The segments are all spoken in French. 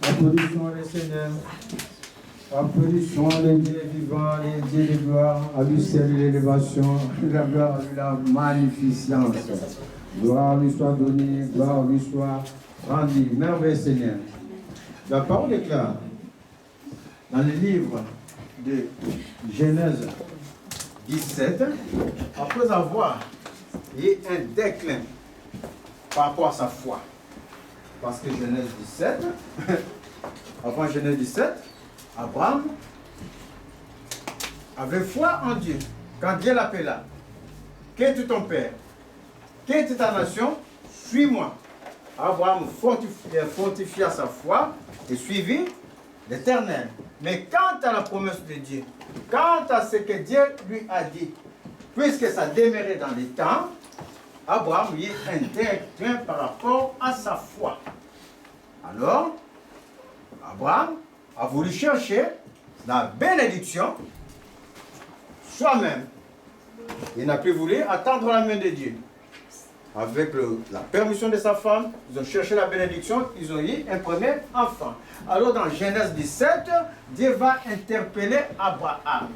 Applaudissons le Seigneur. Applaudissons les dieux vivants, les dieux de gloire. À lui seul l'élévation, la gloire, la magnificence. Gloire lui soit donnée, gloire lui soit rendue. Merveille Seigneur. La parole est claire. Dans le livre de Genèse 17, après avoir eu un déclin par rapport à sa foi, parce que Genèse 17, avant Genèse 17, Abraham avait foi en Dieu. Quand Dieu l'appela, quitte ton père, quitte ta nation, suis-moi. Abraham fortifia sa foi et suivit l'Éternel. Mais quant à la promesse de Dieu, quant à ce que Dieu lui a dit, puisque ça demeurait dans les temps, Abraham y est un déclin par rapport à sa foi. Alors, Abraham a voulu chercher la bénédiction soi-même. Il n'a plus voulu attendre la main de Dieu. Avec la permission de sa femme, ils ont cherché la bénédiction, ils ont eu un premier enfant. Alors dans Genèse 17, Dieu va interpeller Abraham.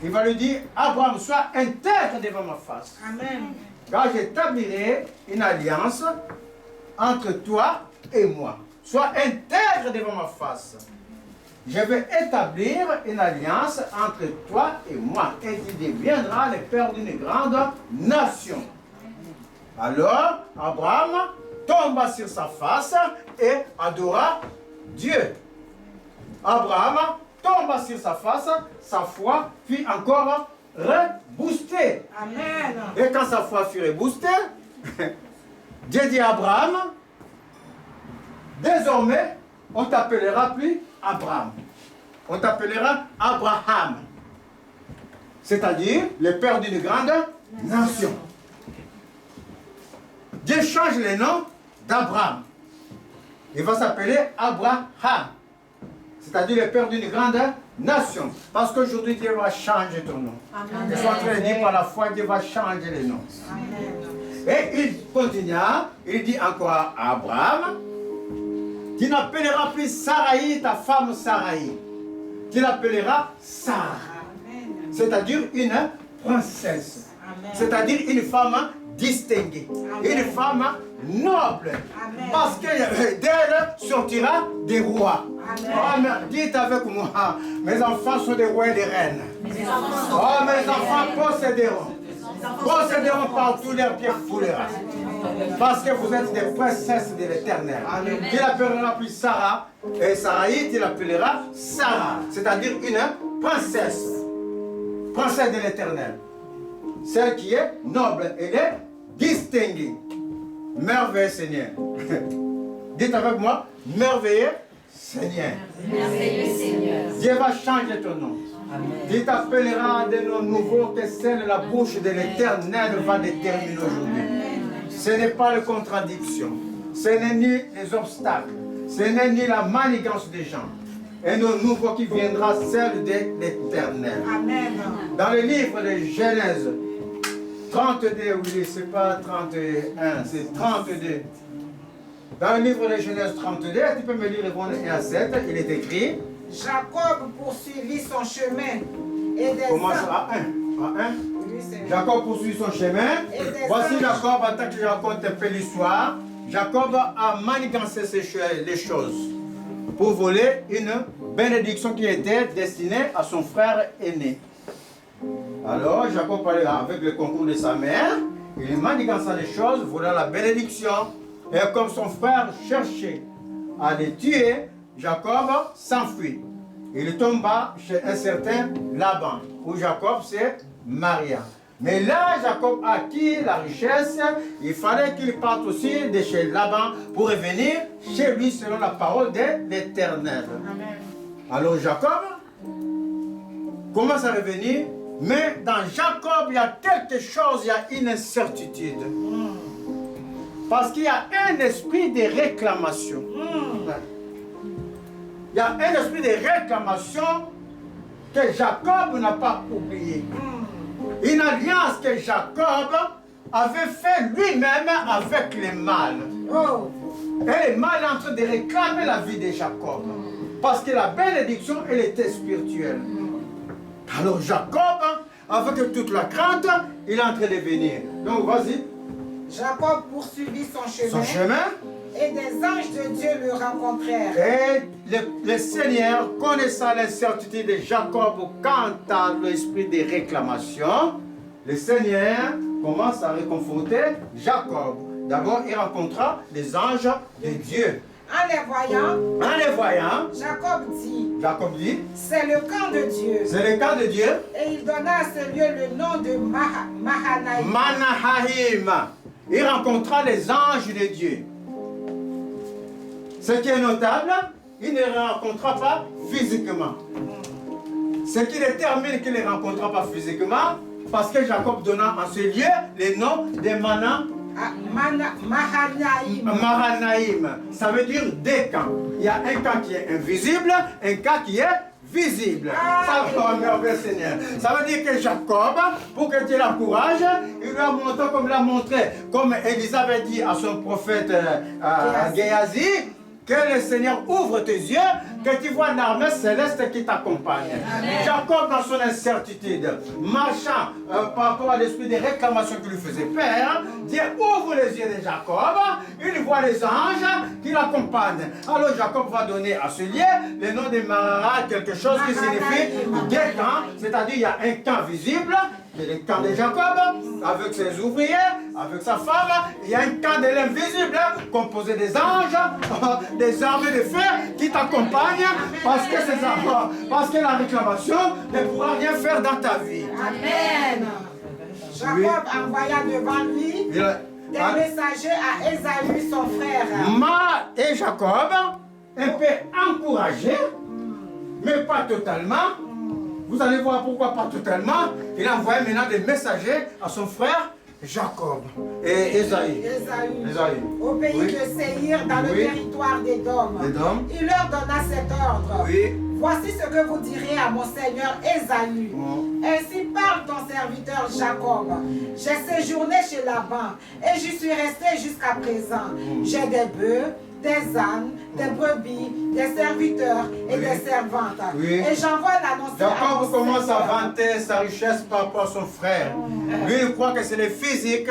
Il va lui dire, Abraham, sois intègre devant ma face. Amen. Car j'établirai une alliance entre toi et moi. Sois intègre devant ma face. Je vais établir une alliance entre toi et moi, et tu deviendras le père d'une grande nation. Alors, Abraham tomba sur sa face et adora Dieu. Abraham tomba sur sa face, sa foi fut encore reboostée. Amen. Et quand sa foi fut reboostée, Dieu dit à Abraham, désormais, on t'appellera plus Abraham. On t'appellera Abraham. C'est-à-dire le père d'une grande nation. Dieu change le nom d'Abraham. Il va s'appeler Abraham. C'est-à-dire le père d'une grande nation. Parce qu'aujourd'hui, Dieu va changer ton nom. Je suis en train de dire par la foi, Dieu va changer le nom. Et il continua, il dit encore à Abraham, tu n'appelleras plus Saraï, ta femme Saraï. Tu l'appelleras Sarah. C'est-à-dire une princesse. C'est-à-dire une femme distinguée. Une femme noble. Amen. Parce que d'elle sortira des rois. Oh, dites avec moi, mes enfants sont des rois et des reines. Oh, mes enfants posséderont partout leurs pieds foulera. Parce que vous êtes des princesses de l'Éternel. Tu l'appelleras plus Sarah, et Saraï, tu l'appelleras Sarah, c'est-à-dire une princesse. Princesse de l'Éternel. Celle qui est noble, elle est distinguée. Merveilleux Seigneur. Dites avec moi, merveilleux Seigneur. Merveilleux Seigneur. Dieu va changer ton nom. Dieu t'appellera des noms nouveaux que celle de la bouche de l'Éternel va déterminer aujourd'hui. Ce n'est pas la contradiction, ce n'est ni les obstacles, ce n'est ni la manigance des gens. Un nom nouveau qui viendra, celle de l'Éternel. Amen. Dans le livre de Genèse 32, oui, c'est pas 31, c'est 32. Dans le livre de Genèse 32, tu peux me lire le 1 à 7, il est écrit. Jacob poursuivit son chemin. Et des Commence à 1. Jacob poursuit son chemin. Voici Jacob, en tant que je raconte un peu l'histoire. Jacob a manigancé les choses pour voler une bénédiction qui était destinée à son frère aîné. Alors Jacob parlait avec le concours de sa mère. Il manigança les choses, volant la bénédiction. Et comme son frère cherchait à les tuer, Jacob s'enfuit. Il tomba chez un certain Laban, où Jacob s'est marié. Mais là, Jacob acquit la richesse. Il fallait qu'il parte aussi de chez Laban pour revenir chez lui selon la parole de l'Éternel. Alors Jacob commence à revenir, mais dans Jacob, il y a quelque chose, il y a une incertitude. Parce qu'il y a un esprit de réclamation. Il y a un esprit de réclamation que Jacob n'a pas oublié. Une alliance que Jacob avait fait lui-même avec les mâles. Oh. Et les mâles sont en train de réclamer la vie de Jacob. Parce que la bénédiction, elle était spirituelle. Alors Jacob, avec toute la crainte, il est en train de venir. Donc vas-y. Jacob poursuivit son Son chemin. Et des anges de Dieu le rencontrèrent. Et le Seigneur, connaissant l'incertitude de Jacob quant à l'esprit de réclamation, le Seigneur commence à réconforter Jacob. D'abord, il rencontra les anges de Dieu. En les voyant, Jacob dit, c'est le camp de Dieu. C'est le camp de Dieu. Et il donna à ce lieu le nom de Mahanaïm. Mahanaïm. Il rencontra les anges de Dieu. Ce qui est notable, il ne les rencontra pas physiquement. Ce qui détermine qu'il ne les rencontra pas physiquement, parce que Jacob donna en ce lieu le nom de Mahanaïm. Ça veut dire deux camps. Il y a un camp qui est invisible, un camp qui est visible. Ça veut dire que Jacob, pour que Dieu l'encourage, il lui a montré comme il a montré, comme Élisée avait dit à son prophète Géasi, que le Seigneur ouvre tes yeux, que tu vois l'armée céleste qui t'accompagne. Jacob, dans son incertitude, marchant par rapport à l'esprit de réclamation qui lui faisait peur, Dieu ouvre les yeux de Jacob, il voit les anges qui l'accompagnent. Alors Jacob va donner à ce lieu le nom de Mahanaïm, quelque chose qui signifie deux camps, c'est-à-dire il y a un camp visible, c'est le camp de Jacob, avec ses ouvriers, avec sa femme. Il y a un camp de l'invisible, composé des anges, des armées de feu qui t'accompagnent, parce que la réclamation ne pourra rien faire dans ta vie. Amen. Jacob envoya devant lui des messagers à Ésaü, son frère. Et Jacob, un peu encouragé, mais pas totalement. Vous allez voir pourquoi pas totalement. Il a envoyé maintenant des messagers à son frère Jacob et Ésaü. Au pays de Séhir, dans le territoire d'Édom. Il leur donna cet ordre. Voici ce que vous direz à mon seigneur Ésaü. Ainsi parle ton serviteur Jacob. J'ai séjourné chez Laban et j'y suis resté jusqu'à présent. J'ai des bœufs, des ânes, des brebis, des serviteurs et des servantes. Et j'envoie l'annoncer à mon Jacob commence à vanter sa richesse par rapport à son frère. Lui, il croit que c'est le physique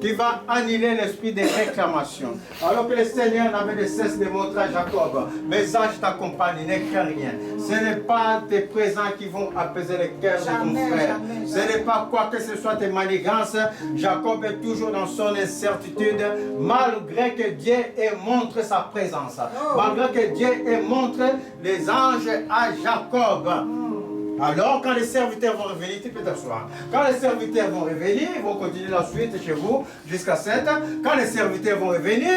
qui va annuler l'esprit de réclamation. Alors que le Seigneur n'avait de cesse de montrer à Jacob, mes anges t'accompagnent, ne crains rien. Ce n'est pas tes présents qui vont apaiser le cœur de ton frère. Ce n'est pas quoi que ce soit tes manigances. Jacob est toujours dans son incertitude, malgré que Dieu ait montré sa présence. Malgré que Dieu ait montré les anges à Jacob. Alors, quand les serviteurs vont revenir, tu peux t'asseoir. Quand les serviteurs vont revenir, ils vont continuer la suite chez vous jusqu'à 7. Quand les serviteurs vont revenir,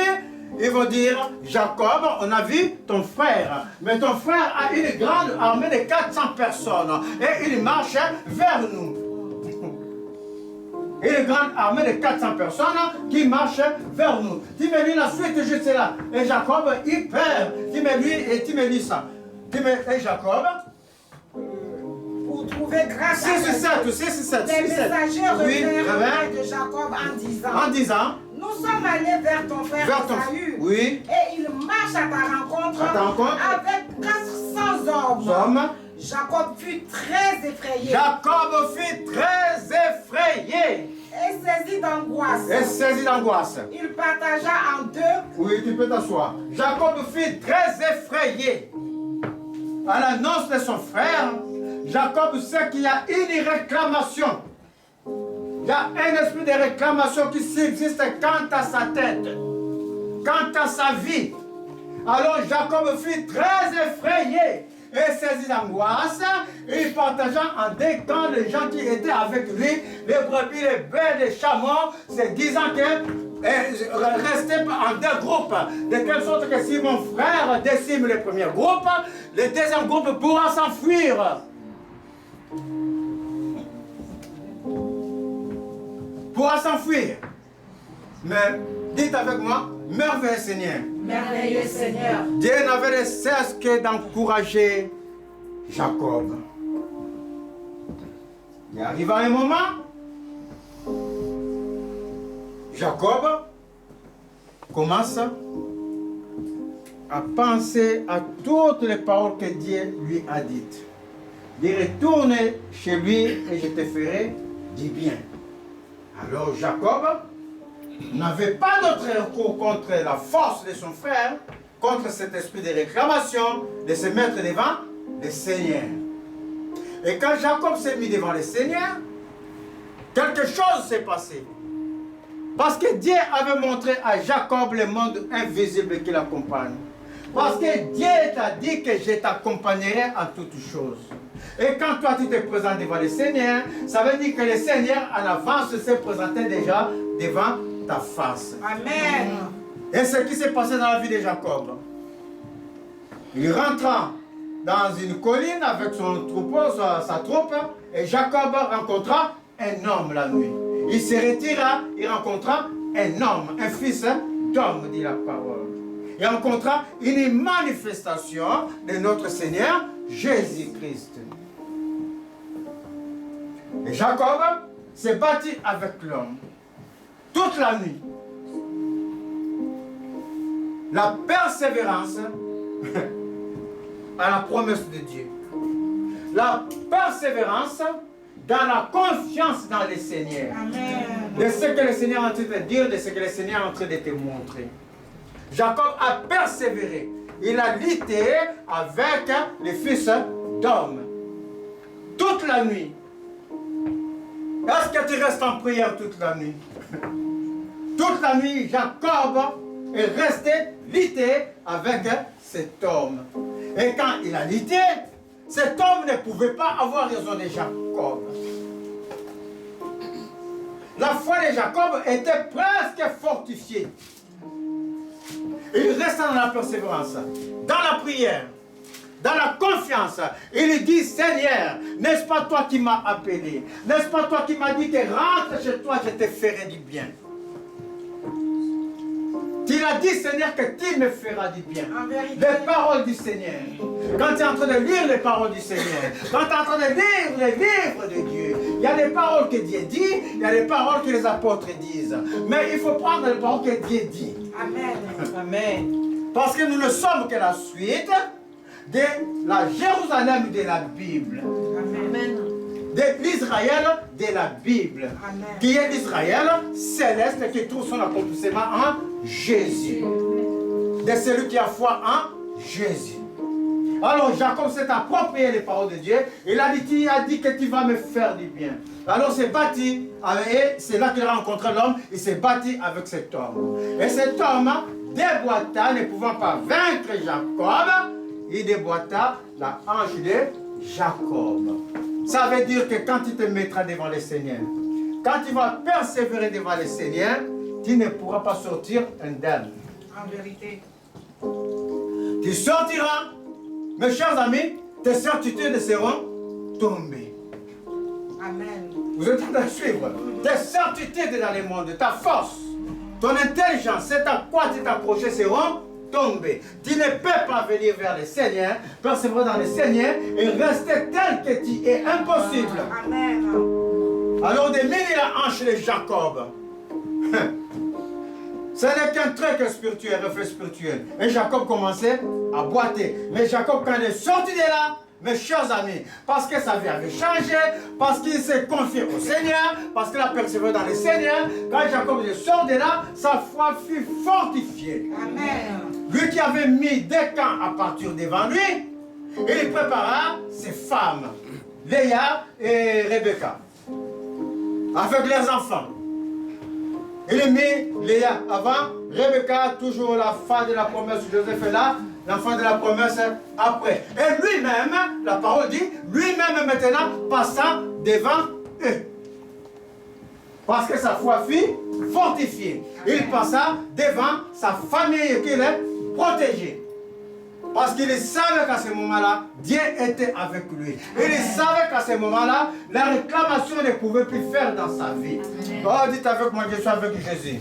ils vont dire, Jacob, on a vu ton frère. Mais ton frère a une grande armée de 400 personnes. Et il marche vers nous. Une grande armée de 400 personnes qui marche vers nous. Tu me dis la suite juste là. Et Jacob, il perd. Tu me dis ça. Et Jacob, pour trouver grâce à les messagers revinrent de Jacob en disant, nous sommes allés vers ton frère Ésaü, et il marche à ta rencontre avec 400 hommes. Jacob fut très effrayé. Et saisi d'angoisse. Il partagea en deux. Oui, tu peux t'asseoir. Jacob fut très effrayé. À l'annonce de son frère, Jacob sait qu'il y a une réclamation. Il y a un esprit de réclamation qui subsiste quant à sa tête, quant à sa vie. Alors Jacob fut très effrayé et saisi d'angoisse. Il partagea en deux camps les gens qui étaient avec lui, les brebis, les bœufs, les chameaux, se disant que rester en deux groupes, de telle sorte que si mon frère décime le premier groupe, le deuxième groupe pourra s'enfuir. Pourra s'enfuir. Mais dites avec moi, merveilleux Seigneur. Merveilleux Seigneur. Dieu n'avait de cesse que d'encourager Jacob. Il arriva un moment Jacob commence à penser à toutes les paroles que Dieu lui a dites. Il retourne chez lui et je te ferai du bien. Alors Jacob n'avait pas d'autre recours contre la force de son frère, contre cet esprit de réclamation, de se mettre devant le Seigneur. Et quand Jacob s'est mis devant le Seigneur, quelque chose s'est passé. Parce que Dieu avait montré à Jacob le monde invisible qui l'accompagne. Parce que Dieu t'a dit que je t'accompagnerai en toutes choses. Et quand toi tu te présentes devant le Seigneur, ça veut dire que le Seigneur en avance s'est présenté déjà devant ta face. Amen. Et ce qui s'est passé dans la vie de Jacob. Il rentra dans une colline avec son troupeau, sa troupe, et Jacob rencontra un homme la nuit. Il se retira, il rencontra un homme, un fils d'homme, dit la parole. Il rencontra une manifestation de notre Seigneur Jésus-Christ. Et Jacob s'est battu avec l'homme toute la nuit. La persévérance à la promesse de Dieu. La persévérance dans la confiance dans le Seigneur. Amen. De ce que le Seigneur est en train de dire, de ce que le Seigneur est en train de te montrer. Jacob a persévéré. Il a lutté avec les fils d'hommes. Toute la nuit. Est-ce que tu restes en prière toute la nuit? Toute la nuit, Jacob est resté lutté avec cet homme. Et quand il a lutté, cet homme ne pouvait pas avoir raison de Jacob. La foi de Jacob était presque fortifiée. Il reste dans la persévérance, dans la prière, dans la confiance. Il dit, Seigneur, n'est-ce pas toi qui m'as appelé? N'est-ce pas toi qui m'as dit que rentre chez toi, je te ferai du bien? Il a dit, Seigneur, que tu me feras du bien. Les paroles du Seigneur. Quand tu es en train de lire les paroles du Seigneur, quand tu es en train de lire les livres de Dieu, il y a des paroles que Dieu dit, il y a des paroles que les apôtres disent. Mais il faut prendre les paroles que Dieu dit. Amen. Amen. Parce que nous ne sommes que la suite de la Jérusalem de la Bible. Amen. De l'Israël de la Bible. Amen. Qui est l'Israël céleste qui trouve son accomplissement en Jésus. De celui qui a foi en Jésus. Alors Jacob s'est approprié les paroles de Dieu. Il a dit que tu vas me faire du bien. Alors il s'est battu. Et c'est là qu'il a rencontré l'homme. Il s'est battu avec cet homme. Et cet homme déboîta, ne pouvant pas vaincre Jacob, il déboîta la hanche de Jacob. Ça veut dire que quand tu te mettras devant le Seigneur, quand tu vas persévérer devant le Seigneur, tu ne pourras pas sortir indemne. En vérité. Tu sortiras, mes chers amis, tes certitudes seront tombées. Amen. Vous êtes en train de suivre. Tes certitudes dans le monde, ta force, ton intelligence, c'est à quoi tu t'approches seront tombées. Tu ne peux pas venir vers le Seigneur, persévérer dans le Seigneur et rester tel que tu es. Impossible. Amen. Alors, de mener la hanche de Jacob. Ce n'est qu'un truc spirituel, reflet spirituel. Et Jacob commençait à boiter. Mais Jacob, quand il est sorti de là, mes chers amis, parce que sa vie avait changé, parce qu'il s'est confié au Seigneur, parce qu'il a persévéré dans le Seigneur, quand Jacob sort de là, sa foi fut fortifiée. Amen. Lui qui avait mis des camps à partir devant lui, il prépara ses femmes, Léa et Rebecca, avec leurs enfants. Il mit Léa avant, Rebecca, toujours la femme de la promesse, Joseph est là, l'enfant de la promesse après. Et lui-même, la parole dit, lui-même maintenant passant devant eux. Parce que sa foi fut fortifiée. Il passa devant sa famille qu'il est protégé. Parce qu'il savait qu'à ce moment-là, Dieu était avec lui. Il savait qu'à ce moment-là, la réclamation ne pouvait plus faire dans sa vie. Oh, dites avec moi, je suis avec Jésus.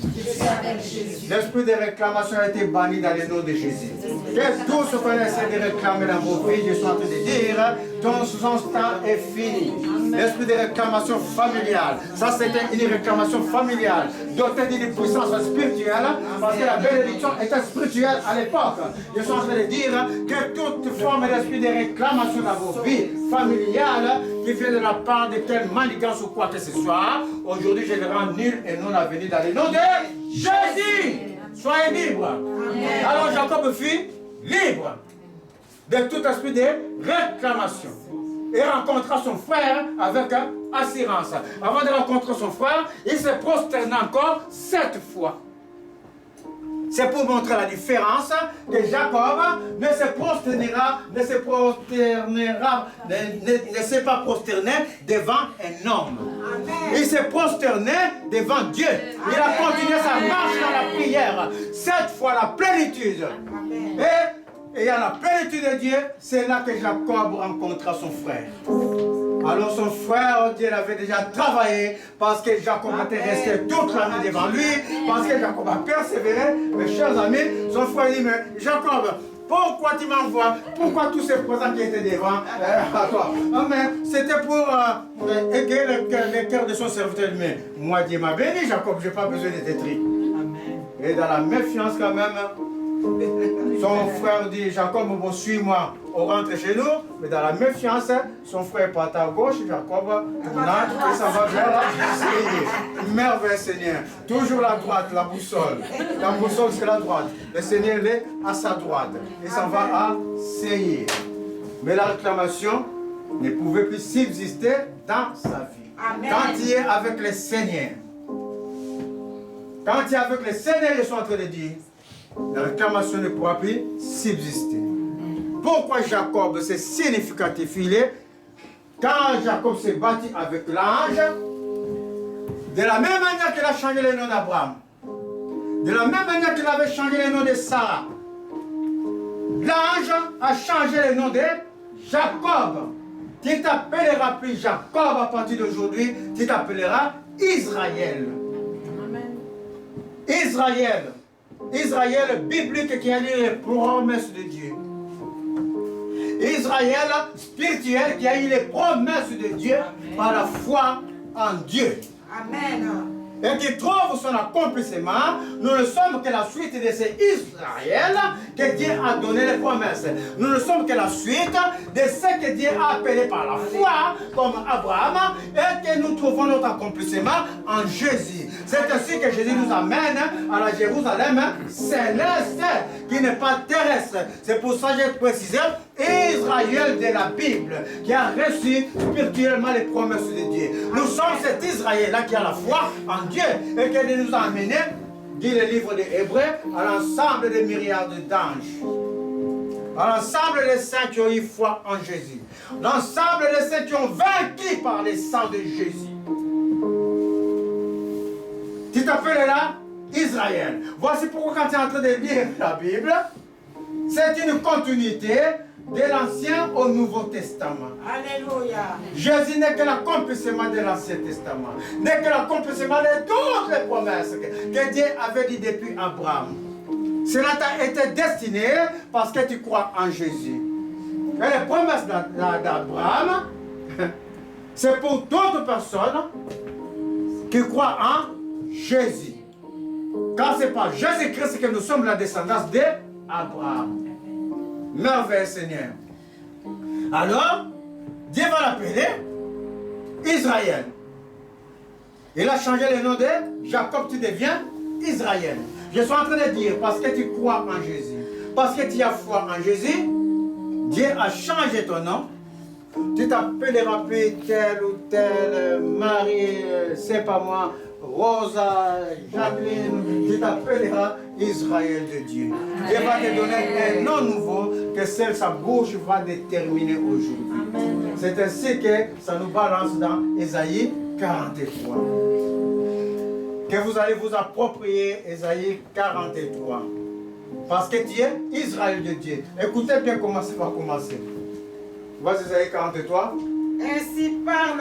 L'esprit de réclamation a été banni dans le nom de Jésus. Que tout ce qu'on essaie de réclamer dans vos vies, je suis en train de dire, ton temps est fini. L'esprit de réclamation familiale, ça c'était une réclamation familiale, dotée d'une puissance spirituelle, parce que la bénédiction était spirituelle à l'époque. Je suis en train de dire que toute forme d'esprit de réclamation dans vos vies familiales, qui vient de la part de quelle manigance ou quoi que ce soit, aujourd'hui je le rends nul et non avenu dans le nom de Jésus. Soyez libres. Alors Jacob fut libre de tout esprit de réclamation et rencontra son frère avec assurance. Avant de rencontrer son frère, il se prosterna encore 7 fois. C'est pour montrer la différence que Jacob ne s'est pas prosterné devant un homme. Amen. Il s'est prosterné devant Dieu. Il a continué sa marche dans la prière. 7 fois la plénitude. Amen. Et à la plénitude de Dieu, c'est là que Jacob rencontra son frère. Alors son frère, Dieu l'avait déjà travaillé parce que Jacob était resté toute l'année devant lui, parce que Jacob a persévéré. Mes chers amis, son frère dit, mais Jacob, pourquoi tu m'envoies? Pourquoi tous ces présents qui étaient devant à toi? Mais c'était pour égayer le cœur de son serviteur. Mais moi, Dieu m'a béni, Jacob, je n'ai pas besoin de tes trucs. Et dans la méfiance quand même, son frère dit, Jacob, bon, suis-moi, on rentre chez nous. Mais dans la méfiance, son frère part à gauche, Jacob tourne et s'en va vers la Seigneur. Merveille Seigneur. Toujours la droite, la boussole. La boussole c'est la droite. Le Seigneur est à sa droite. Il s'en va à Seigneur. Mais la réclamation ne pouvait plus subsister dans sa vie. Amen. Quand il est avec le Seigneur, quand il est avec le Seigneur, je suis en train de dire, la réclamation ne pourra plus subsister. Pourquoi Jacob, c'est significatif, il est, quand Jacob s'est battu avec l'ange, de la même manière qu'il a changé le nom d'Abraham, de la même manière qu'il avait changé le nom de Sarah, l'ange a changé le nom de Jacob. Tu t'appelleras plus Jacob à partir d'aujourd'hui, tu t'appelleras Israël. Amen. Israël. Israël biblique qui a lu les promesses de Dieu. Israël spirituel qui a eu les promesses de Dieu. Amen. Par la foi en Dieu. Amen. Et qui trouve son accomplissement, nous ne sommes que la suite de ces Israël que Dieu a donné les promesses. Nous ne sommes que la suite de ce que Dieu a appelé par la foi, comme Abraham, et que nous trouvons notre accomplissement en Jésus. C'est ainsi que Jésus nous amène à la Jérusalem céleste, qui n'est pas terrestre. C'est pour ça que j'ai précisé Israël de la Bible, qui a reçu spirituellement les promesses de Dieu. Nous sommes cet Israël-là qui a la foi en Dieu et qui nous a amené, dit le livre des Hébreux, à l'ensemble des myriades d'anges. À l'ensemble des saints qui ont eu foi en Jésus. L'ensemble des saints qui ont vaincu par le sang de Jésus. Tu t'appelleras Israël. Voici pourquoi quand tu es en train de lire la Bible, c'est une continuité de l'Ancien au Nouveau Testament. Alléluia. Jésus n'est que l'accomplissement de l'Ancien Testament. N'est que l'accomplissement de toutes les promesses que Dieu avait dit depuis Abraham. Cela t'a été destiné parce que tu crois en Jésus. Et les promesses d'Abraham, c'est pour d'autres personnes qui croient en Jésus. Car c'est par Jésus-Christ que nous sommes la descendance d'Abraham. Merveille Seigneur. Alors, Dieu va l'appeler Israël. Il a changé le nom de Jacob, tu deviens Israël. Je suis en train de dire, parce que tu crois en Jésus, parce que tu as foi en Jésus, Dieu a changé ton nom. Tu t'appelleras plus tel ou tel, Marie, c'est pas moi, Rosa, Jacqueline, tu t'appelleras Israël de Dieu. Dieu va te donner un nom nouveau que seule sa bouche va déterminer aujourd'hui. C'est ainsi que ça nous balance dans Ésaïe 43. Que vous allez vous approprier Ésaïe 43. Parce que tu es Israël de Dieu. Écoutez bien comment ça va commencer. Voici Ésaïe 43. Ainsi parle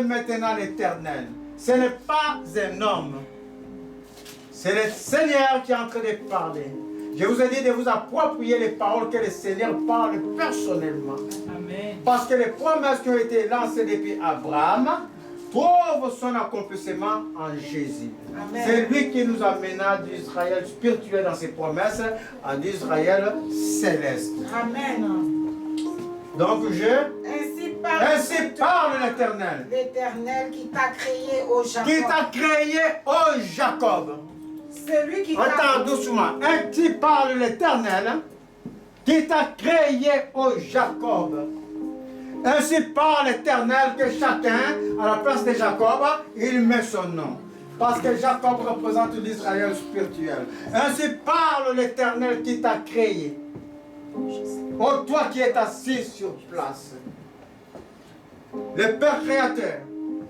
maintenant l'Éternel. Ce n'est pas un homme. C'est le Seigneur qui est en train de parler. Je vous ai dit de vous approprier les paroles que le Seigneur parle personnellement. Amen. Parce que les promesses qui ont été lancées depuis Abraham trouvent son accomplissement en Jésus. C'est lui qui nous amena d'Israël spirituel dans ses promesses en Israël céleste. Amen. Donc ainsi parle l'Éternel. L'Éternel qui t'a créé au Jacob. Qui t'a créé au Jacob. Celui qui t'a... Attends doucement. Ainsi parle l'Éternel qui t'a créé au Jacob. Ainsi parle l'Éternel que chacun, à la place de Jacob, il met son nom. Parce que Jacob représente l'Israël spirituel. Ainsi parle l'Éternel qui t'a créé. Oh, toi qui es assis sur place. Le Père créateur,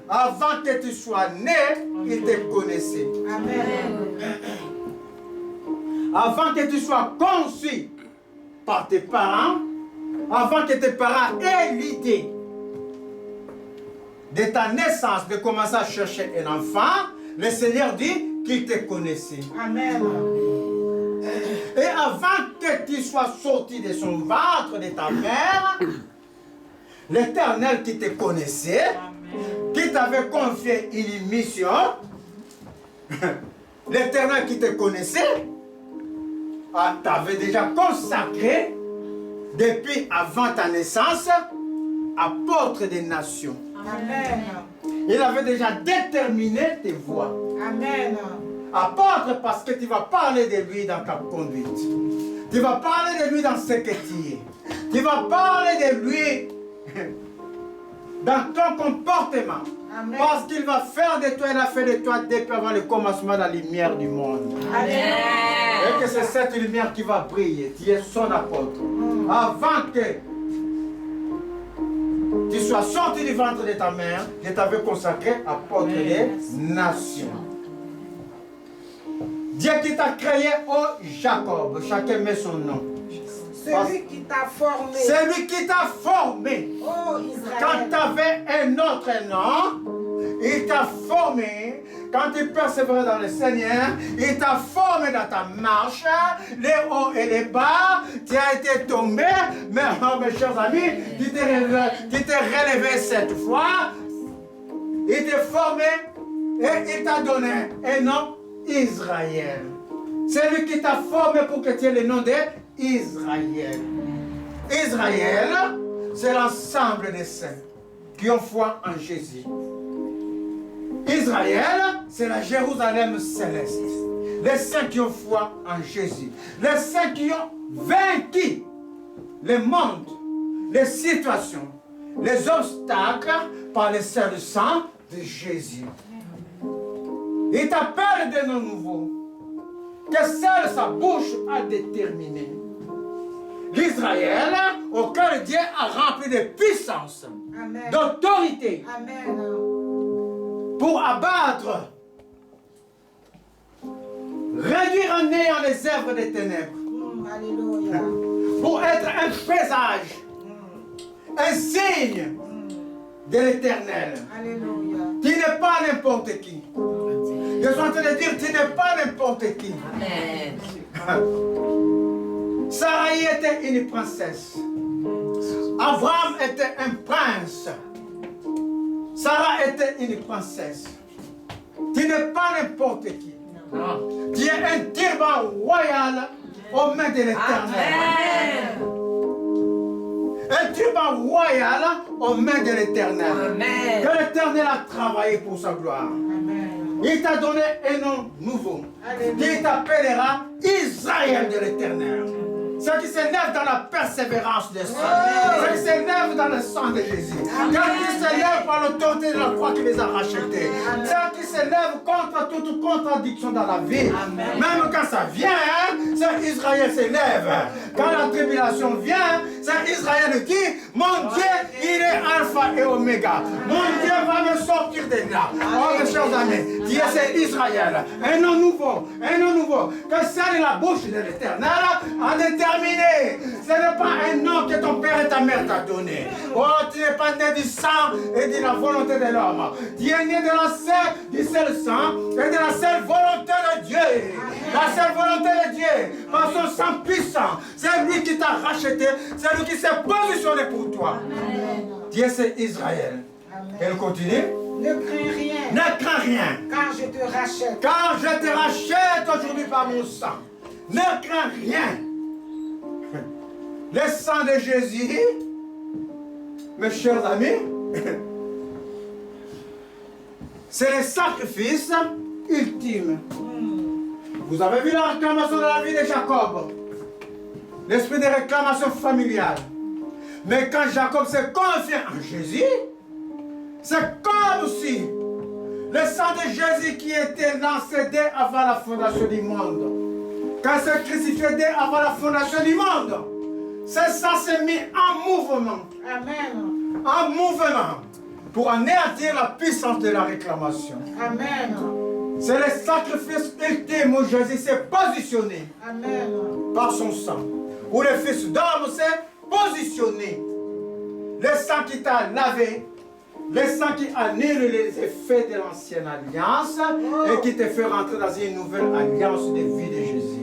avant que tu sois né, il te connaissait. Amen. Avant que tu sois conçu par tes parents, avant que tes parents aient l'idée de ta naissance, de commencer à chercher un enfant, le Seigneur dit qu'il te connaissait. Amen. Et avant que tu sois sorti de son ventre de ta mère, l'Éternel qui te connaissait, qui t'avait confié une mission, l'Éternel qui te connaissait, t'avait déjà consacré depuis avant ta naissance apôtre des nations. Amen. Il avait déjà déterminé tes voies. Amen. Apôtre parce que tu vas parler de lui dans ta conduite. Tu vas parler de lui dans ce que tu es. Tu vas parler de lui dans ton comportement. Amen. Parce qu'il va faire de toi, il a fait de toi depuis avant le commencement de la lumière du monde. Amen. Et que c'est cette lumière qui va briller. Tu es son apôtre. Avant que tu sois sorti du ventre de ta mère, je t'avais consacré apôtre des nations. Dieu qui t'a créé au Jacob. Chacun met son nom. Celui qui t'a formé. Celui qui t'a formé. Oh, Israël. Quand tu avais un autre nom, il t'a formé. Quand tu persévérais dans le Seigneur, il t'a formé dans ta marche, les hauts et les bas. Tu as été tombé, mais oh, mes chers amis, tu t'es relevé cette fois. Il t'a formé et il t'a donné un nom Israël. C'est lui qui t'a formé pour que tu aies le nom d'Israël. Israël, c'est l'ensemble des saints qui ont foi en Jésus. Israël, c'est la Jérusalem céleste. Les saints qui ont foi en Jésus. Les saints qui ont vaincu le monde, les situations, les obstacles par le seul sang de Jésus. Il t'appelle de nouveau que seule sa bouche a déterminé. L'Israël auquel Dieu a rempli de puissance, d'autorité, pour abattre, réduire en néant les œuvres des ténèbres, pour être un présage, un signe de l'Éternel. Tu n'es pas n'importe qui. Je suis en train de dire, tu n'es pas n'importe qui. Amen. Sarai était une princesse. Abraham était un prince. Sarah était une princesse. Tu n'es pas n'importe qui. Non. Tu es un turban royal aux mains de l'Éternel. Un turban royal aux mains de l'Éternel. Que l'Éternel a travaillé pour sa gloire. Amen. Il t'a donné un nom nouveau. Il t'appellera Israël de l'Éternel. Ceux qui s'élèvent dans la persévérance de sang. Ceux qui s'élèvent dans le sang de Jésus. Ceux qui s'élèvent par l'autorité de la croix qui les a rachetés. Ceux qui s'élèvent contre toute contradiction dans la vie. Amen. Même quand ça vient, c'est Israël s'élève. Quand la tribulation vient, c'est Israël qui dit, mon Dieu, il est alpha et oméga. Mon Dieu va me sortir de là. Oh mes chers amis, Dieu c'est Israël. Un nom nouveau, un nom nouveau. Que celle de la bouche de l'Éternel a déterminé. Ce n'est pas un nom que ton père et ta mère t'ont donné. Oh, tu n'es pas né du sang et de la volonté de l'homme. Tu es né du seul sang et de la seule volonté de Dieu. La seule volonté de Dieu, par son sang puissant. C'est lui qui t'a racheté, c'est lui qui s'est positionné pour toi. Dieu, c'est Israël. Elle continue. Ne crains rien. Ne crains rien. Car je te rachète. Car je te rachète aujourd'hui par mon sang. Ne crains rien. Le sang de Jésus, mes chers amis, c'est le sacrifice ultime. Vous avez vu la réclamation de la vie de Jacob. L'esprit de réclamation familiale. Mais quand Jacob s'est confié en Jésus, c'est comme si le sang de Jésus qui était lancé dès avant la fondation du monde, quand c'est crucifié dès avant la fondation du monde, ce sang s'est mis en mouvement. Amen. En mouvement pour anéantir la puissance de la réclamation. Amen. C'est le sacrifice ultime où Jésus s'est positionné. Amen. Par son sang. Où le Fils d'homme s'est positionné. Le sang qui t'a lavé, le sang qui annule les effets de l'ancienne alliance et qui te fait rentrer dans une nouvelle alliance de vie de Jésus.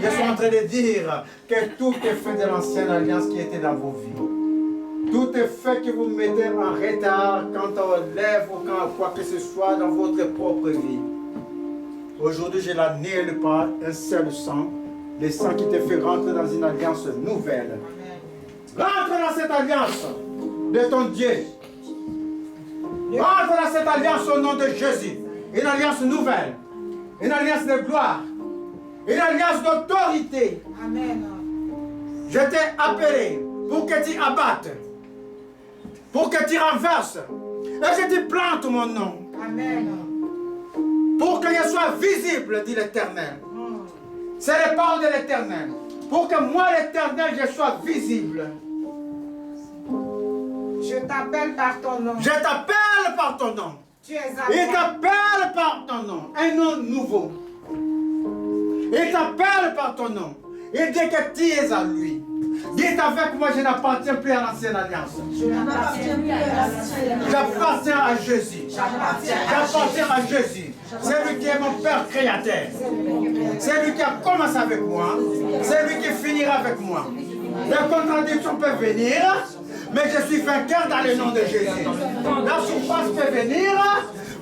Je suis en train de dire que tout est fait de l'ancienne alliance qui était dans vos vies. Tout est fait que vous mettez en retard quand on lève ou quand quoi que ce soit dans votre propre vie. Aujourd'hui, je l'annule par un seul sang, le sang qui te fait rentrer dans une alliance nouvelle. Rentre dans cette alliance de ton Dieu. Rentre dans cette alliance au nom de Jésus. Une alliance nouvelle. Une alliance de gloire. Une alliance d'autorité. Amen. Je t'ai appelé pour que tu abattes. Pour que tu renverses. Et que tu plantes mon nom. Amen. Pour que je sois visible, dit l'Éternel. C'est les paroles de l'Éternel. Pour que moi, l'Éternel, je sois visible. Je t'appelle par ton nom. Je t'appelle par ton nom. Tu es à Il moi. t'appelle par ton nom. Un nom nouveau. Il t'appelle par ton nom. Il dit que tu es à lui. Dites avec moi, je n'appartiens plus à l'ancienne alliance. Je n'appartiens plus à l'ancienne alliance. J'appartiens à Jésus. J'appartiens à Jésus. C'est lui qui est mon Père créateur. C'est lui qui a commencé avec moi. C'est lui qui finira avec moi. Les contradictions peuvent venir, mais je suis vainqueur dans le nom de Jésus. La souffrance peut venir,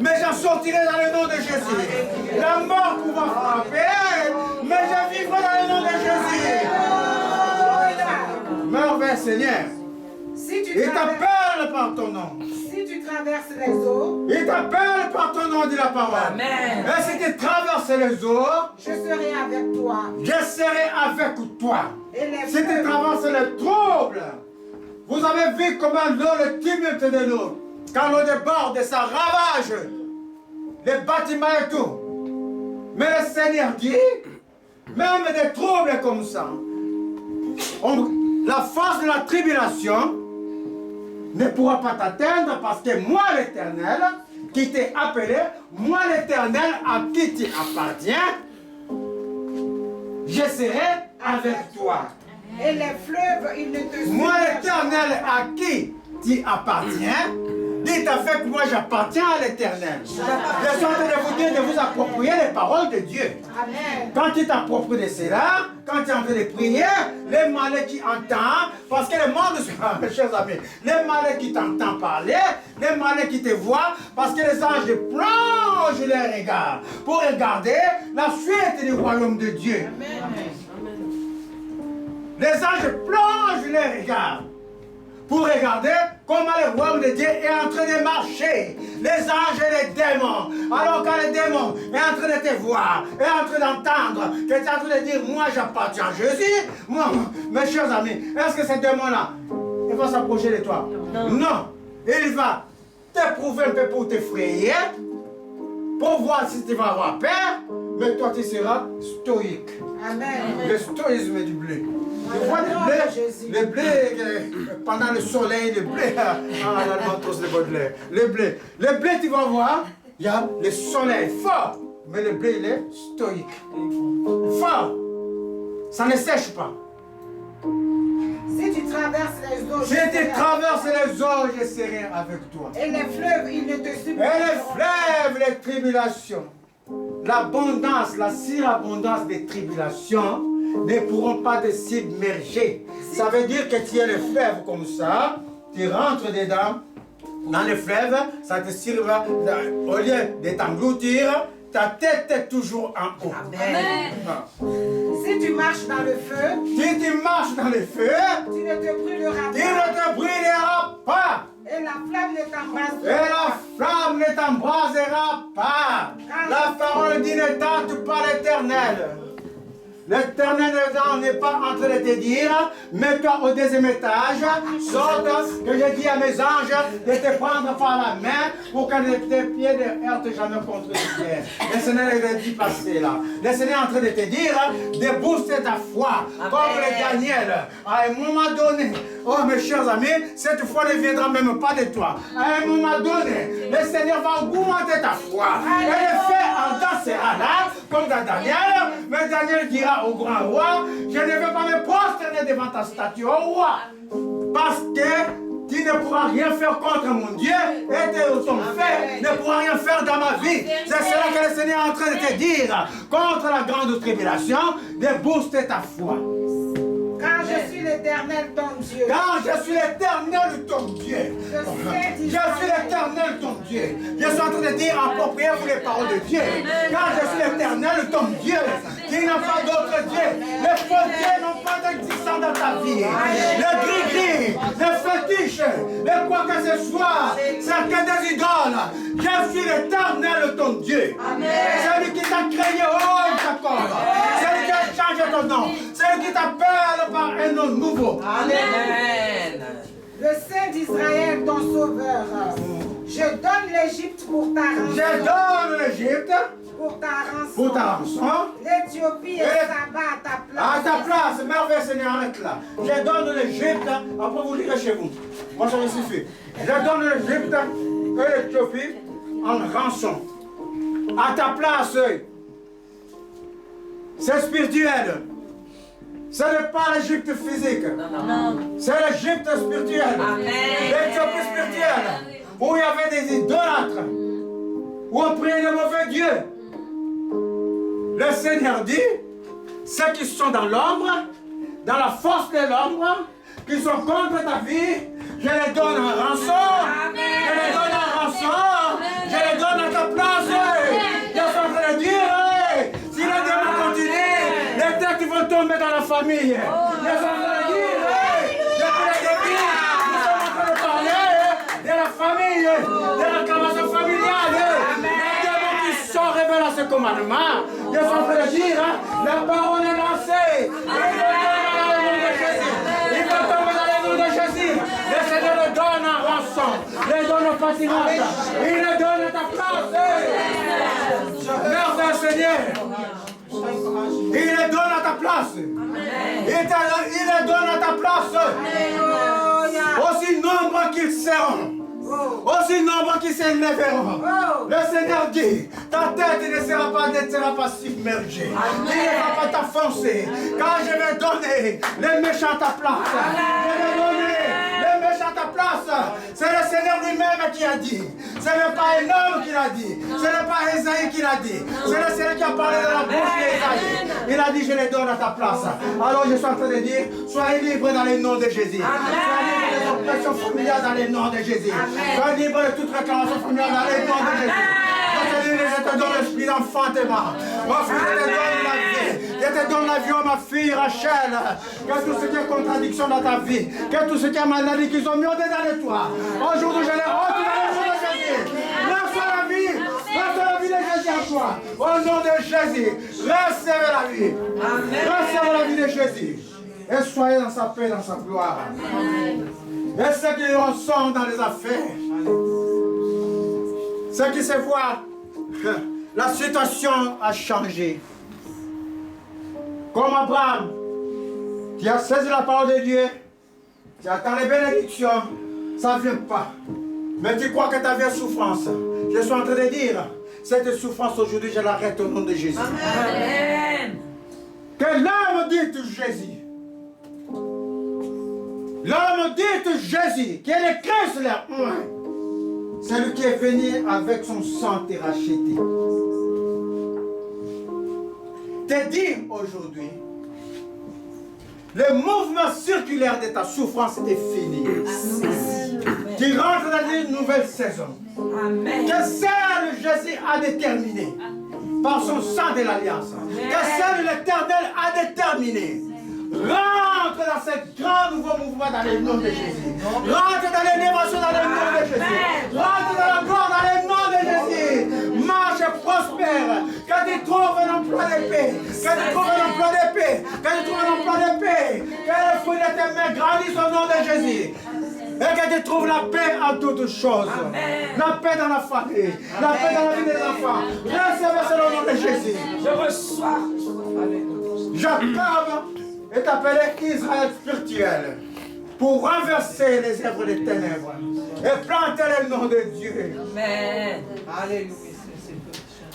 mais j'en sortirai dans le nom de Jésus. La mort pouvant frapper, mais je vivrai dans le nom de Jésus. Merveille Seigneur. Si tu Il traverses- t'appelle par ton nom. Si tu traverses les eaux, Il t'appelle par ton nom, dit la parole. Amen. Et si tu traverses les eaux, je serai avec toi. je serai avec toi. Et les Si tu fleuves, traverses les troubles, vous avez vu comment l'eau, le tumulte de l'eau, quand l'eau déborde, ça ravage les bâtiments et tout. Mais le Seigneur dit, même des troubles comme ça, la force de la tribulation ne pourra pas t'atteindre parce que moi, l'Éternel, qui t'ai appelé, moi, l'Éternel, à qui tu appartiens, je serai avec toi. et les fleuves, ils ne te Moi, submergent l'Éternel, à qui tu appartiens, dites avec moi, j'appartiens à l'Éternel. Je suis en train de vous dire de vous approprier les paroles de Dieu. Amen. Quand tu t'appropries de cela, quand tu es en train de prier, les malais qui entendent, parce que le monde, mes chers amis, les malais qui t'entendent parler, les malais qui te voient, parce que les anges plongent les regards pour regarder la suite du royaume de Dieu. Les anges plongent les regards pour regarder comment le royaume de Dieu est en train de marcher. Les anges et les démons. Alors quand le démon est en train de te voir, est en train d'entendre, que tu es en train de dire, moi j'appartiens à Jésus, moi, mes chers amis, est-ce que ce démon-là, il va s'approcher de toi? Non. Il va t'éprouver un peu pour t'effrayer, pour voir si tu vas avoir peur, mais toi tu seras stoïque. Amen. Le stoïsme du blé. Tu vois Jésus. le blé, pendant le soleil, le blé, l'albatros, le Baudelaire, le blé, tu vas voir, il y a le soleil fort, mais le blé, il est stoïque. Fort. Ça ne sèche pas. eaux. Si tu traverses les eaux, je serai avec toi. Et les fleuves, ils ne te submergeront pas. Et les fleuves, les tribulations, l'abondance, la surabondance des tribulations ne pourront pas te submerger. Ça veut dire que tu as les fleuves comme ça, tu rentres dedans, dans les fleuves, ça te sirve, au lieu de t'engloutir, ta tête est toujours en haut. Amen. Si tu marches dans le feu, si tu marches dans le feu, tu ne te brûleras pas. Tu ne te brûleras pas. Et la flamme ne t'embrasera pas. Et la flamme ne t'embrasera pas. La parole dit ne tente pas l'Éternel. L'Éternel n'est pas en train de te dire, mets-toi au deuxième étage, saute, que j'ai dit à mes anges de te prendre par la main pour que tes pieds ne heurtent jamais contre les pierres. Le Seigneur est dit passer là. Le Seigneur est en train de te dire de booster ta foi, comme le Daniel. À un moment donné, oh mes chers amis, cette foi ne viendra même pas de toi. À un moment donné, le Seigneur va augmenter ta foi. Et le fait en temps sera là, comme dans Daniel, mais Daniel dira au grand roi, je ne vais pas me prosterner devant ta statue, au roi, parce que tu ne pourras rien faire contre mon Dieu, et ton fait ne pourra rien faire dans ma vie. C'est cela que le Seigneur est en train de te dire, contre la grande tribulation, de booster ta foi. Car je suis l'Éternel ton Dieu. Car je suis l'Éternel ton Dieu. Je suis l'Éternel ton Dieu. Je suis en train de dire, appropriez-vous les paroles de Dieu. Car je suis l'Éternel ton Dieu. Il n'y a pas d'autre Dieu. Les faux dieux n'ont pas d'existence dans ta vie. Les gris-gris, les fétiches, les quoi que ce soit, c'est que des idoles. Je suis l'Éternel ton Dieu. C'est lui qui t'a créé, oh Jacob. C'est lui qui a changé ton nom. C'est lui qui t'appelle par un nom nouveau. Amen. Le Saint d'Israël, ton sauveur. Je donne l'Égypte pour ta rançon. Je donne l'Égypte pour ta rançon. Pour ta rançon. L'Éthiopie et Saba à ta place. À ta place, merveille Seigneur, arrête là. Je donne l'Égypte, après vous lirez chez vous. Moi ça me suffit. Je donne l'Égypte et l'Éthiopie en rançon. À ta place, c'est spirituel. Ce n'est pas l'Égypte physique. C'est l'Égypte spirituelle. L'Éthiopie spirituelle. Où il y avait des idolâtres. Où on priait de mauvais dieux. Le Seigneur dit, ceux qui sont dans l'ombre, dans la force de l'ombre, qui sont contre ta vie, je les donne en rançon. Je les donne en rançon. Je les donne à ta place. Je suis en train de dire, si les démons continuent, les têtes vont tomber dans la famille. Je suis en train de dire, depuis le début, nous sommes en train de parler de la famille, de la clamation familiale. Les démons qui sont révélés à ce commandement, je suis en train de dire, la parole est lancée. Il va tomber dans le nom de Jésus. Le Seigneur le donne en rançon, le donne au pâtirage, il le donne à ta place. Merci Seigneur. Il le donne à ta place. Il le donne à ta place. Aussi nombreux qu'ils seront. Aussi nombreux qui s'élèveront. Le Seigneur dit, ta tête ne sera pas submergée. Il ne va pas t'enfoncer. Car je vais donner les méchants à ta place. Je vais donner les méchants à ta place. C'est le Seigneur lui-même qui a dit. Ce n'est pas un homme qui l'a dit. Ce n'est pas Esaïe qui l'a dit. C'est le Seigneur qui a parlé de la bouche d'Esaïe. Il a dit, je les donne à ta place. Alors je suis en train de dire, soyez libres dans le nom de Jésus. Soyez libres des oppressions familiales dans le nom de Jésus. Soyez libres de toute réclamation familiale dans le nom de Jésus. Je te donne l'esprit d'enfantement. Mon fils, je te donne la vie. Je te donne la vie, oh ma fille Rachel. Que tout ce qui est contradiction dans ta vie, que tout ce qui est maladie qu'ils ont mis au dedans de toi, aujourd'hui je les ôte dans le nom de Jésus. Reçois la vie. Reçois la vie de Jésus en toi. Au nom de Jésus, recevez la vie. Recevez la vie de Jésus. Et soyez dans sa paix, dans sa gloire. Et ceux qui en sont dans les affaires, ceux qui se voient, la situation a changé. Comme Abraham, qui a saisi la parole de Dieu, qui attend les bénédictions, ça ne vient pas. Mais tu crois que tu avais souffrance. Je suis en train de dire, cette souffrance aujourd'hui, je l'arrête au nom de Jésus. Amen. Que l'âme dite Jésus. L'homme dit de Jésus, qui est le Christ, c'est lui qui est venu avec son sang te racheter. Te dire aujourd'hui, le mouvement circulaire de ta souffrance est fini. Tu rentres dans une nouvelle saison. Amen. Que seul Jésus a déterminé par son sang de l'alliance. Que seul l'Éternel a déterminé. Rentre dans ce grand nouveau mouvement dans le nom de Jésus. Rentre dans l'élévation dans le nom de Jésus. Rentre dans la gloire dans le nom de Jésus. Marche et prospère. Quand tu trouves un emploi de paix. Quand tu trouves un emploi de paix. Quand tu trouves un emploi de paix. Que le fruit de tes mains grandisse au nom de Jésus. Et que tu trouves la paix en toutes choses. Amen. La paix dans la famille. Amen. La paix dans la vie des enfants. Recevez ce nom de Jésus. Je reçois. Jacob est appelé Israël spirituel pour renverser les œuvres des ténèbres et planter le nom de Dieu. Amen. Alléluia.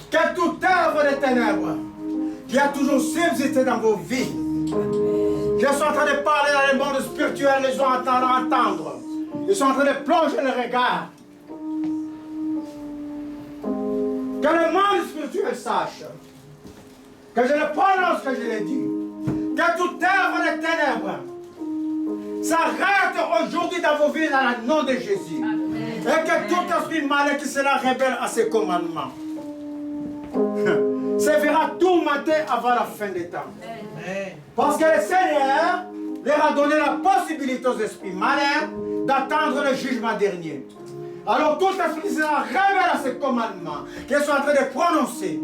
Que toute œuvre des ténèbres qui a toujours subsisté dans vos vies, je suis en train de parler dans le monde spirituel, les gens entendre. Ils sont en train de plonger le regard. Que le monde spirituel sache que je le prononce, que je l'ai dit. Que toute œuvre des ténèbres s'arrête aujourd'hui dans vos vies dans le nom de Jésus. Amen. Et que tout esprit malin qui sera rebelle à ses commandements se verra tourmenté avant la fin des temps. Amen. Parce que le Seigneur leur a donné la possibilité aux esprits malins d'attendre le jugement dernier. Alors tout esprit qui sera rebelle à ses commandements qu'ils sont en train de prononcer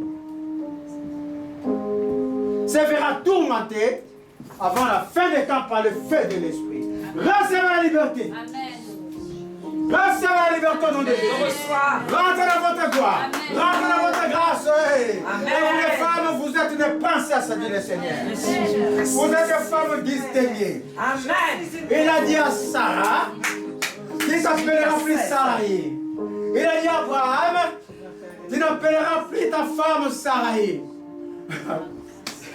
se verra tourmenté avant la fin des temps par le feu de l'esprit. Recevez la liberté. Amen. Recevez la liberté au nom de Jésus. Rentrez dans votre gloire. Rentrez dans votre grâce. Amen. Et vous les femmes, vous êtes des princesses, dit le Seigneur. Amen. Vous êtes des femmes distinguées. Amen. Il a dit à Sarah, qui s'appellera plus Sarai. Il a dit à Abraham, tu n'appelleras plus ta femme Sarai.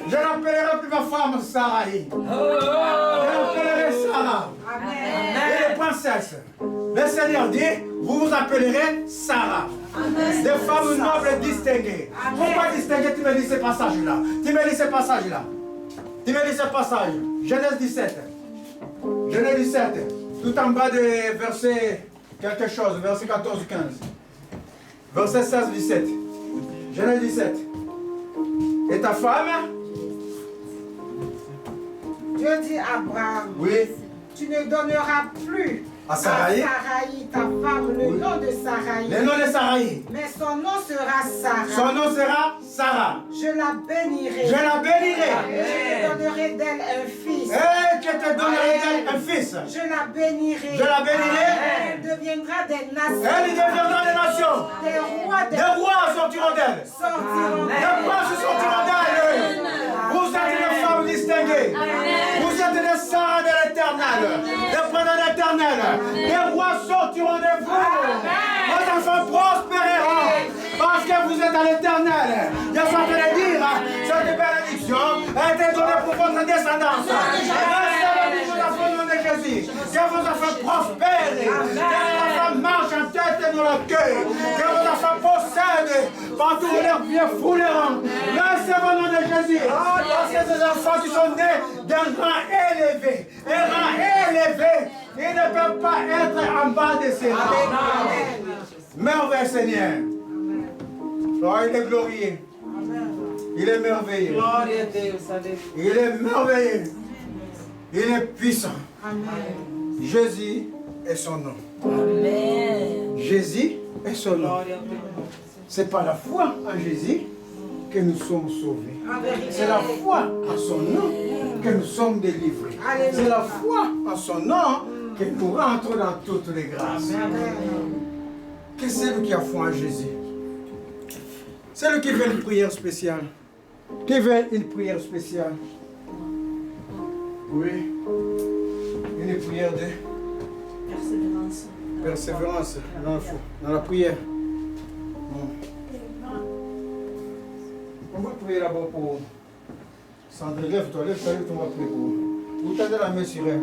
Je n'appellerai plus ma femme Sarai. Je l'appellerai Sarah. Amen. Et les princesses, le Seigneur dit, vous vous appellerez Sarah. Amen. Des femmes nobles distinguées. Amen. Pourquoi distinguées? Tu me lis ce passage-là. Tu me lis ce passage-là. Tu me lis ce passage. Genèse 17. Genèse 17. Tout en bas de verset quelque chose. Verset 14-15. Verset 16-17. Genèse 17. Et ta femme? Dieu dit à Abraham, oui. Tu ne donneras plus à Sarai, ta femme, le nom de Sarai. Le nom de Sarai. Mais son nom sera Sarah. Son nom sera Sarah. Je la bénirai. Je la bénirai. Je te donnerai d'elle un fils. Et je te donnerai d'elle un fils. Je la bénirai. Je la bénirai. Elle deviendra des nations. Elle deviendra des nations. Des rois sortiront d'elle. Des rois se sortiront d'elle. Vous êtes des femmes distinguées. Vous êtes des Sarah de l'Éternel. Des frères de l'Éternel. Les rois sortiront de vous. Vos enfants prospéreront. Parce que vous êtes à l'Éternel. Je suis en train de dire, cette bénédiction a été donnée pour votre descendance. Recevez vos enfants au nom de Jésus. Que vos enfants prospèrent. Que vos enfants marchent en tête et dans le cœur. Que vos enfants possèdent partout où leurs pieds fouleront. Recevez au nom de Jésus. Parce que ces enfants qui sont nés d'un rang élevé. Un rang élevé. Ils ne peuvent pas être en bas de ces rangs. Merveilleux Seigneur. Oh, il est glorieux. Il est merveilleux. Il est merveilleux. Il est puissant. Jésus est son nom. Amen. Jésus est son nom. C'est par la foi en Jésus que nous sommes sauvés. C'est la foi en son nom que nous sommes délivrés. C'est la foi en son nom que nous rentrons dans toutes les grâces. Que c'est lui qui a foi en Jésus. C'est lui qui veut une prière spéciale. Qui veut une prière spéciale? Oui. Une prière de persévérance. Persévérance dans la prière. On va prier d'abord pour Sandrine. Lève-toi, on va prier pour vous. Vous tendez la main sur elle.